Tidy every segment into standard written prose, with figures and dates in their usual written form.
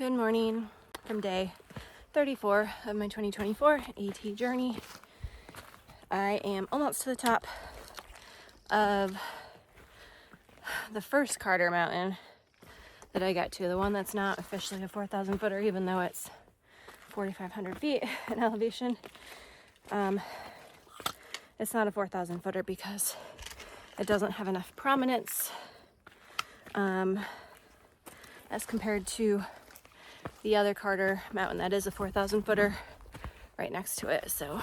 Good morning from day 34 of my 2024 AT journey. I am almost to the top of the first Carter mountain that I got to, the one that's not officially a 4,000 footer, even though it's 4,500 feet in elevation. It's not a 4,000 footer because it doesn't have enough prominence as compared to the other Carter mountain that is a 4,000 footer right next to it. So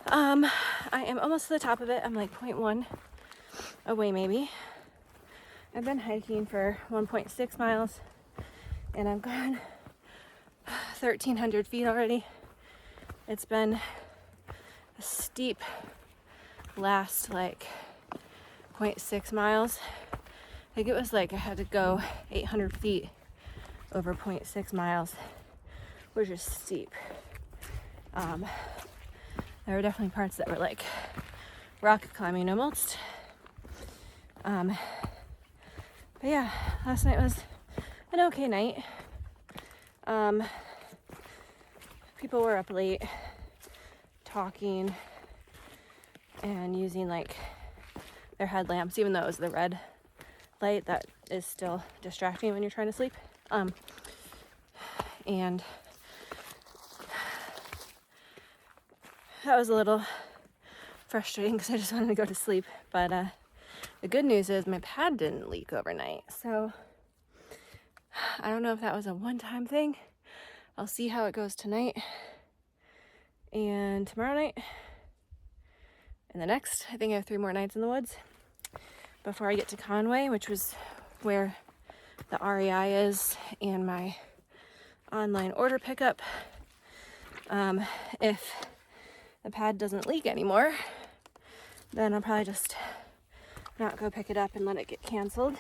I am almost to the top of it. I'm like 0.1 away maybe. I've been hiking for 1.6 miles and I've gone 1,300 feet already. It's been a steep last like 0.6 miles. I think it was like I had to go 800 feet over 0.6 miles, which is steep. There were definitely parts that were like rock climbing almost. But yeah, last night was an okay night. People were up late talking and using like their headlamps, even though it was the red light that is still distracting when you're trying to sleep. And that was a little frustrating because I just wanted to go to sleep. But the good news is my pad didn't leak overnight. So I don't know if that was a one-time thing. I'll see how it goes tonight and tomorrow night. And the next, I think I have 3 more nights in the woods before I get to Conway, which was where the REI is and my online order pickup. If the pad doesn't leak anymore, then I'll probably just not go pick it up and let it get canceled,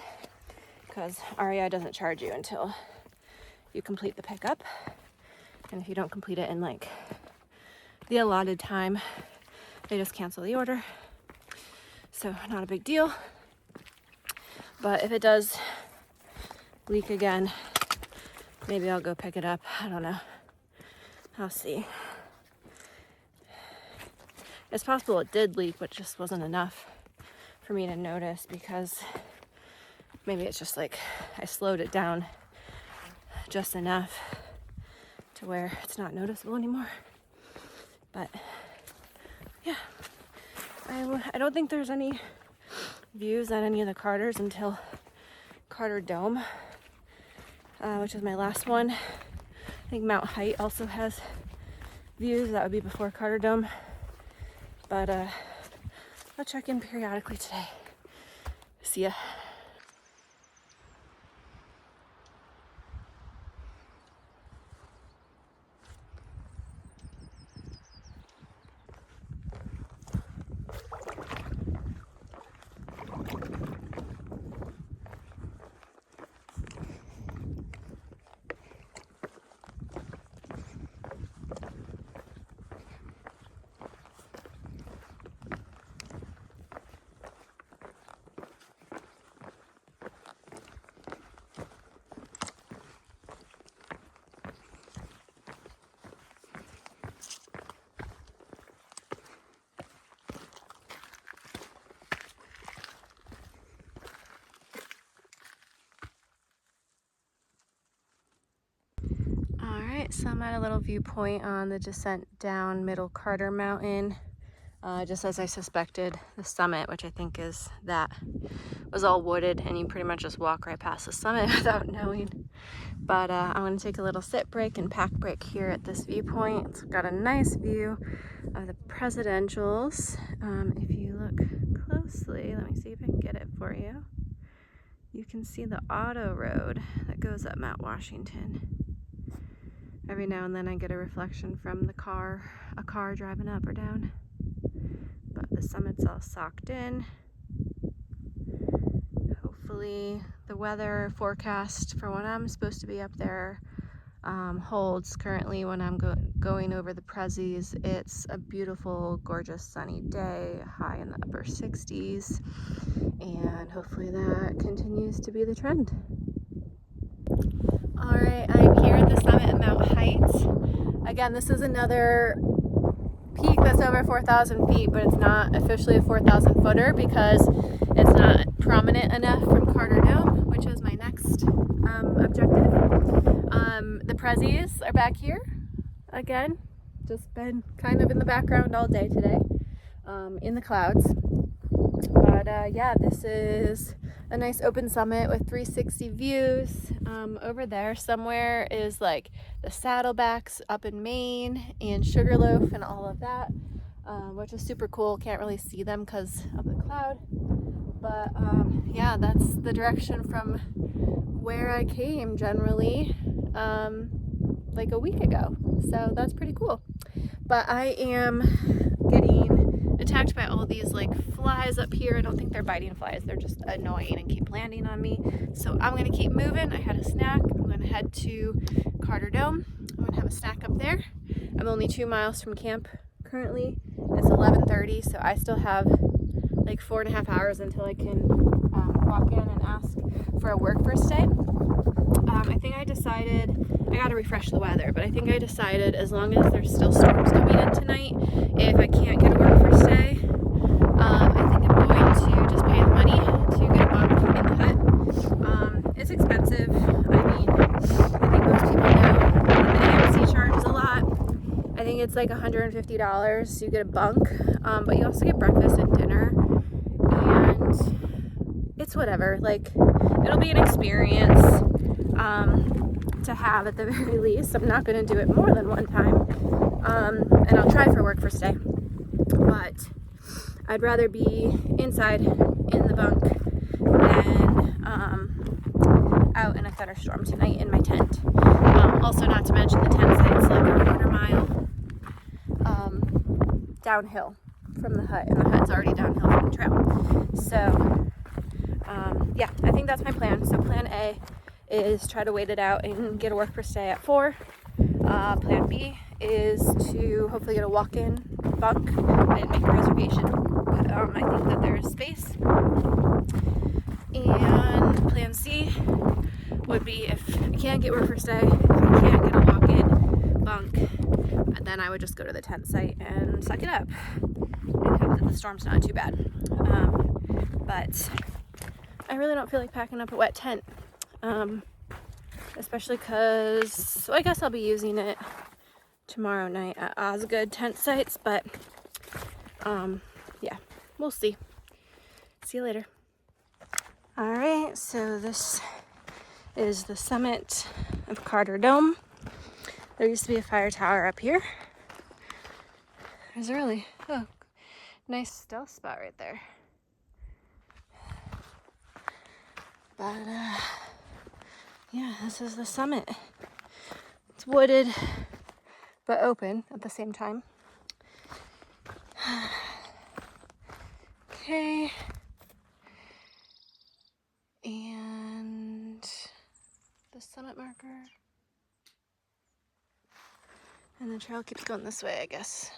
because REI doesn't charge you until you complete the pickup. And if you don't complete it in like the allotted time, they just cancel the order. So not a big deal. But if it does leak again, maybe I'll go pick it up. I don't know. I'll see. It's possible it did leak, but just wasn't enough for me to notice, because maybe it's just like I slowed it down just enough to where it's not noticeable anymore. But yeah, I don't think there's any views on any of the Carters until Carter Dome, which is my last one. I think Mount Height also has views. That would be before Carter Dome. But I'll check in periodically today. See ya. Alright, so I'm at a little viewpoint on the descent down Middle Carter Mountain. Just as I suspected, the summit, which I think is that, was all wooded, and you pretty much just walk right past the summit without knowing. But I'm going to take a little sit break and pack break here at this viewpoint. It's got a nice view of the presidentials. If you look closely, let me see if I can get it for you. You can see the auto road that goes up Mount Washington. Every now and then I get a reflection from a car driving up or down. But the summit's all socked in. Hopefully the weather forecast for when I'm supposed to be up there holds. Currently when I'm going over the Prezzies, it's a beautiful, gorgeous sunny day, high in the upper 60s, and hopefully that continues to be the trend. again, this is another peak that's over 4,000 feet, but it's not officially a 4,000 footer because it's not prominent enough from Carter Dome, which is my next objective. The prezzies are back here again, just been kind of in the background all day today, in the clouds. But yeah, this is a nice open summit with 360 views. Over there somewhere is like the Saddlebacks up in Maine and Sugarloaf and all of that, which is super cool. Can't really see them because of the cloud. But yeah, that's the direction from where I came generally like a week ago. So that's pretty cool. But I am getting attacked by all these like flies up here. I don't think they're biting flies. They're just annoying and keep landing on me. So I'm going to keep moving. I had a snack. I'm going to head to Carter Dome. I'm going to have a snack up there. I'm only 2 miles from camp currently. It's 11:30, so I still have like 4.5 hours until I can walk in and ask for a work first day. I think I decided, I gotta refresh the weather, but I think I decided as long as there's still storms coming in tonight, if I can't get a work first day, I think I'm going to just pay the money to get a bunk in the hut. It's expensive. I mean, I think most people know that the AMC charges a lot. I think it's like $150 you get a bunk, but you also get breakfast and dinner, and it's whatever. Like, it'll be an experience to have at the very least. I'm not going to do it more than one time, and I'll try for work first day, but I'd rather be inside in the bunk than out in a thunderstorm tonight in my tent. Also, not to mention the tent site's like a quarter-mile downhill from the hut, and the hut's already downhill from the trail. So yeah, I think that's my plan. So plan A is try to wait it out and get a work first day at 4. Plan B is to hopefully get a walk-in bunk. I didn't make a reservation, but I think that there is space. And plan C would be if I can't get work first day, if I can't get a walk-in bunk, then I would just go to the tent site and suck it up and hope that the storm's not too bad. But I really don't feel like packing up a wet tent. Especially because, well, I guess I'll be using it tomorrow night at Osgood tent sites, but yeah, we'll see. See you later. All right, so this is the summit of Carter Dome. There used to be a fire tower up here. There's a really nice stealth spot right there. But yeah, this is the summit. It's wooded, but open at the same time. Okay. And the summit marker. And the trail keeps going this way, I guess.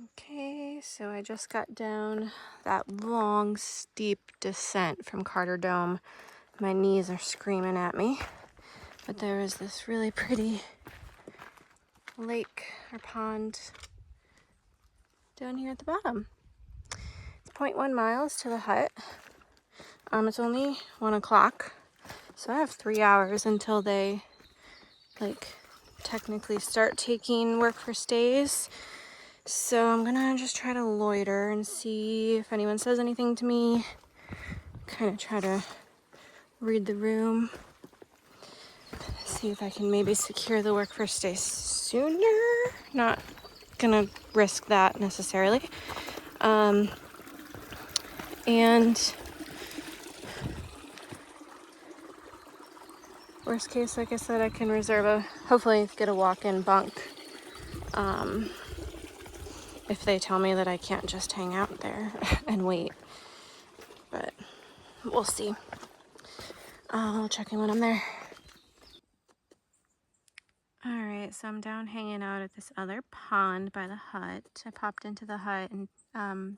Okay, so I just got down that long, steep descent from Carter Dome. My knees are screaming at me. But there is this really pretty lake or pond down here at the bottom. It's 0.1 miles to the hut. It's only 1 o'clock, so I have 3 hours until they technically start taking work first days. So I'm gonna just try to loiter and see if anyone says anything to me. Kind of try to read the room. See if I can maybe secure the work first day sooner. Not gonna risk that necessarily. And worst case, like I said, I can reserve hopefully get a walk-in bunk. If they tell me that I can't just hang out there and wait. But we'll see. I'll check in when I'm there. Alright, so I'm down hanging out at this other pond by the hut. I popped into the hut and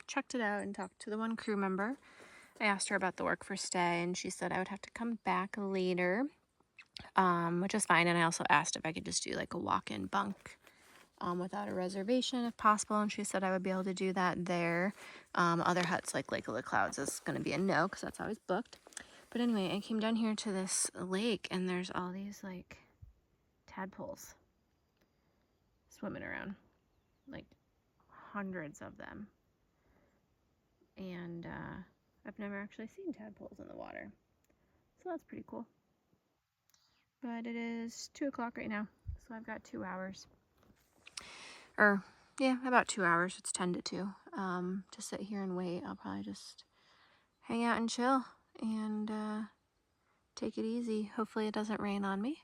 checked it out and talked to the one crew member. I asked her about the work first day, and she said I would have to come back later. which is fine. And I also asked if I could just do like a walk-in bunk without a reservation if possible, and she said I would be able to do that there. Other huts like Lake of the Clouds is going to be a no because that's always booked. But anyway, I came down here to this lake and there's all these like tadpoles swimming around, like hundreds of them. And I've never actually seen tadpoles in the water, so that's pretty cool. But it is 2 o'clock right now, so I've got 2 hours. Or, yeah, about 2 hours. It's 10 to 2. To sit here and wait. I'll probably just hang out and chill and take it easy. Hopefully it doesn't rain on me.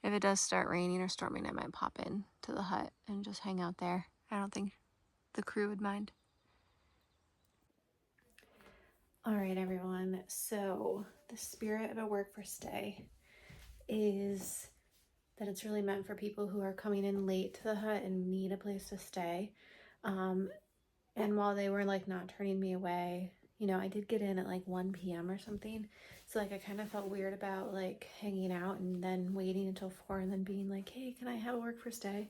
If it does start raining or storming, I might pop in to the hut and just hang out there. I don't think the crew would mind. All right, everyone. So the spirit of a work for stay is that it's really meant for people who are coming in late to the hut and need a place to stay. And while they were like not turning me away, you know, I did get in at like 1 p.m. or something. So like I kind of felt weird about like hanging out and then waiting until 4 and then being like, hey, can I have a work for stay?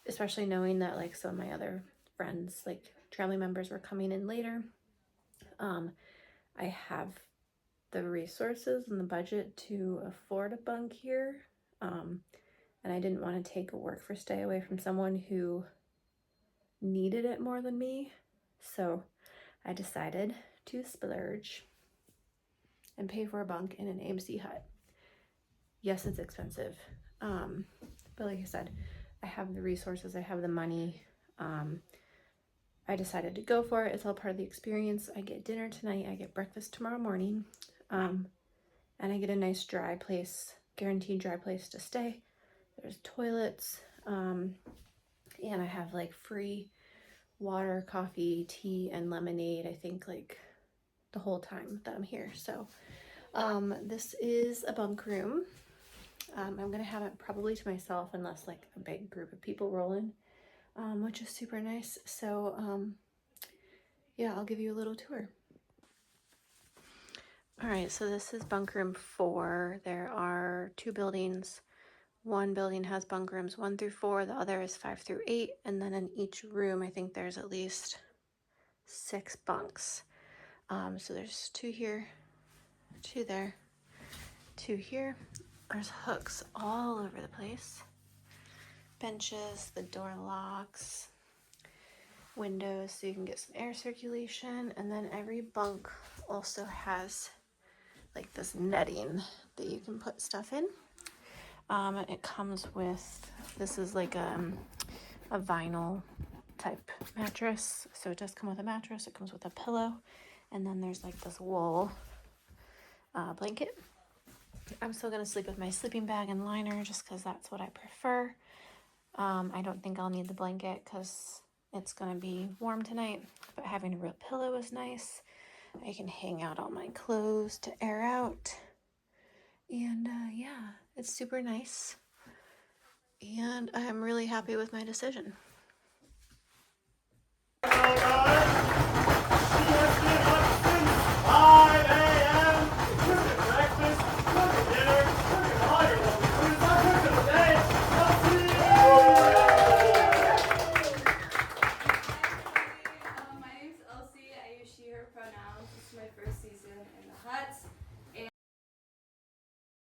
Especially knowing that like some of my other friends, like family members, were coming in later. I have the resources and the budget to afford a bunk here. And I didn't want to take a work for stay away from someone who needed it more than me. So I decided to splurge and pay for a bunk in an AMC Hut. Yes, it's expensive. But like I said, I have the resources, I have the money. I decided to go for it. It's all part of the experience. I get dinner tonight, I get breakfast tomorrow morning, and I get a nice dry place, guaranteed dry place to stay. There's toilets, and I have like free water, coffee, tea, and lemonade, I think, like the whole time that I'm here. So this is a bunk room. I'm gonna have it probably to myself unless like a big group of people roll in, which is super nice. So yeah, I'll give you a little tour. All right, so this is bunk room 4. There are 2 buildings. One building has bunk rooms 1 through 4, the other is 5 through 8, and then in each room I think there's at least 6 bunks. So there's 2 here, 2 there, 2 here. There's hooks all over the place. Benches, the door locks, windows so you can get some air circulation, and then every bunk also has like this netting that you can put stuff in. It comes with, this is like a vinyl type mattress, so it does come with a mattress. It comes with a pillow, and then there's like this wool blanket. I'm still gonna sleep with my sleeping bag and liner just because that's what I prefer. I don't think I'll need the blanket because it's gonna be warm tonight, but having a real pillow is nice. I can hang out all my clothes to air out, and yeah, it's super nice, and I'm really happy with my decision.